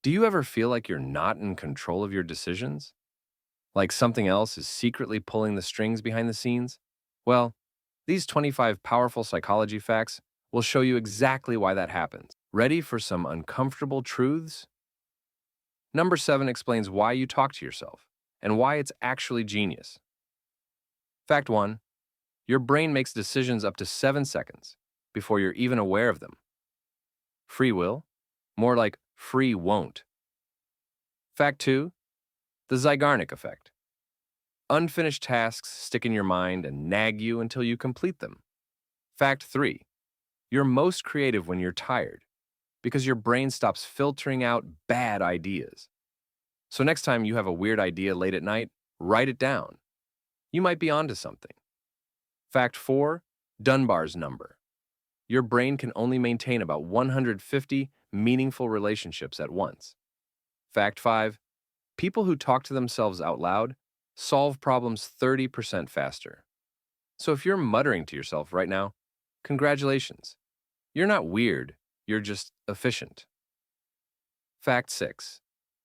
Do you ever feel like you're not in control of your decisions? Like something else is secretly pulling the strings behind the scenes? Well, these 25 powerful psychology facts will show you exactly why that happens. Ready for some uncomfortable truths? Number 7 explains why you talk to yourself and why it's actually genius. Fact 1. Your brain makes decisions up to 7 seconds before you're even aware of them. Free will? More like free won't. Fact 2. The Zeigarnik Effect. Unfinished tasks stick in your mind and nag you until you complete them. Fact 3. You're most creative when you're tired because your brain stops filtering out bad ideas. So next time you have a weird idea late at night, write it down. You might be onto something. Fact 4. Dunbar's number. Your brain can only maintain about 150 meaningful relationships at once. Fact 5. People who talk to themselves out loud solve problems 30% faster. So if you're muttering to yourself right now, congratulations. You're not weird, you're just efficient. Fact 6.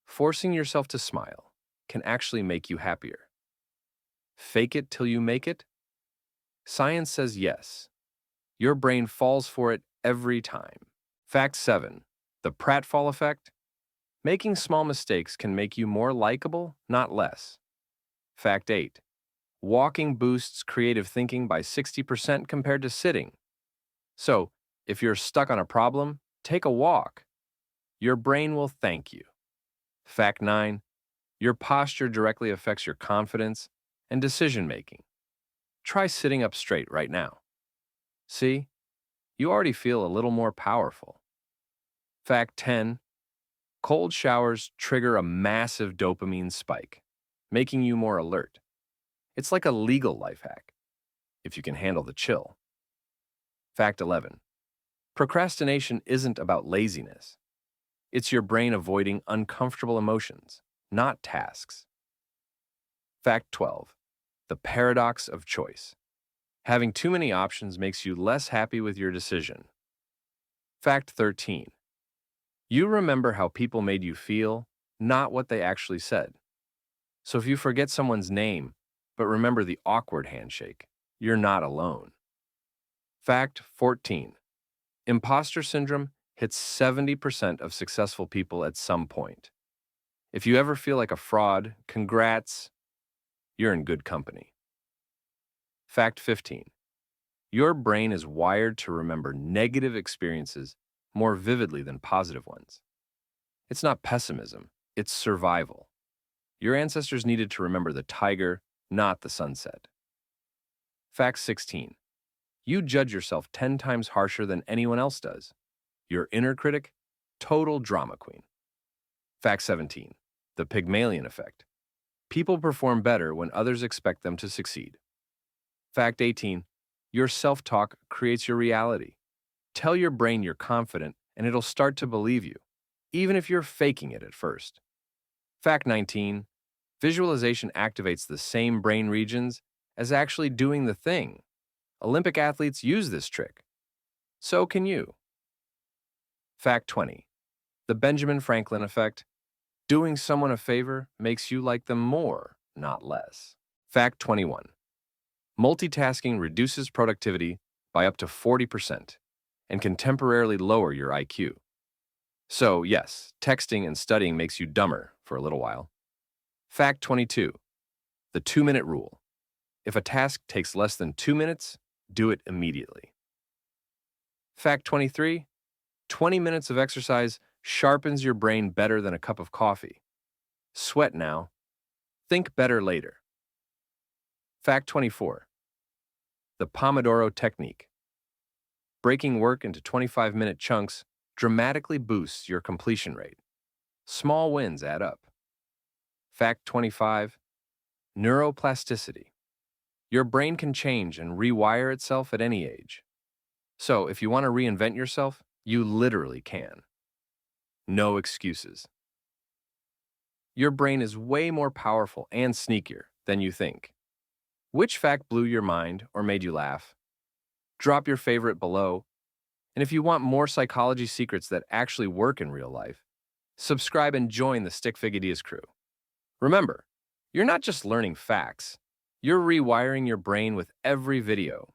Forcing yourself to smile can actually make you happier. Fake it till you make it? Science says yes. Your brain falls for it every time. Fact 7. The Pratfall Effect. Making small mistakes can make you more likable, not less. Fact 8. Walking boosts creative thinking by 60% compared to sitting. So, if you're stuck on a problem, take a walk. Your brain will thank you. Fact 9. Your posture directly affects your confidence and decision making. Try sitting up straight right now. See? You already feel a little more powerful. Fact 10. Cold showers trigger a massive dopamine spike, making you more alert. It's like a legal life hack, if you can handle the chill. Fact 11. Procrastination isn't about laziness. It's your brain avoiding uncomfortable emotions, not tasks. Fact 12. The paradox of choice. Having too many options makes you less happy with your decision. Fact 13. You remember how people made you feel, not what they actually said. So if you forget someone's name, but remember the awkward handshake, you're not alone. Fact 14. Impostor syndrome hits 70% of successful people at some point. If you ever feel like a fraud, congrats, you're in good company. Fact 15. Your brain is wired to remember negative experiences more vividly than positive ones. It's not pessimism, it's survival. Your ancestors needed to remember the tiger, not the sunset. Fact 16. You judge yourself 10 times harsher than anyone else does. Your inner critic, total drama queen. Fact 17. The Pygmalion Effect. People perform better when others expect them to succeed. Fact 18. Your self-talk creates your reality. Tell your brain you're confident and it'll start to believe you, even if you're faking it at first. Fact 19. Visualization activates the same brain regions as actually doing the thing. Olympic athletes use this trick. So can you. Fact 20. The Benjamin Franklin Effect. Doing someone a favor makes you like them more, not less. Fact 21. Multitasking reduces productivity by up to 40% and can temporarily lower your IQ. So, yes, texting and studying makes you dumber for a little while. Fact 22. The 2-minute rule. If a task takes less than 2 minutes, do it immediately. Fact 23. 20 minutes of exercise sharpens your brain better than a cup of coffee. Sweat now. Think better later. Fact 24. The Pomodoro Technique. Breaking work into 25-minute chunks dramatically boosts your completion rate. Small wins add up. Fact 25. Neuroplasticity. Your brain can change and rewire itself at any age. So if you want to reinvent yourself, you literally can. No excuses. Your brain is way more powerful and sneakier than you think. Which fact blew your mind or made you laugh? Drop your favorite below. And if you want more psychology secrets that actually work in real life, subscribe and join the Stick Fig Ideas crew. Remember, you're not just learning facts, you're rewiring your brain with every video.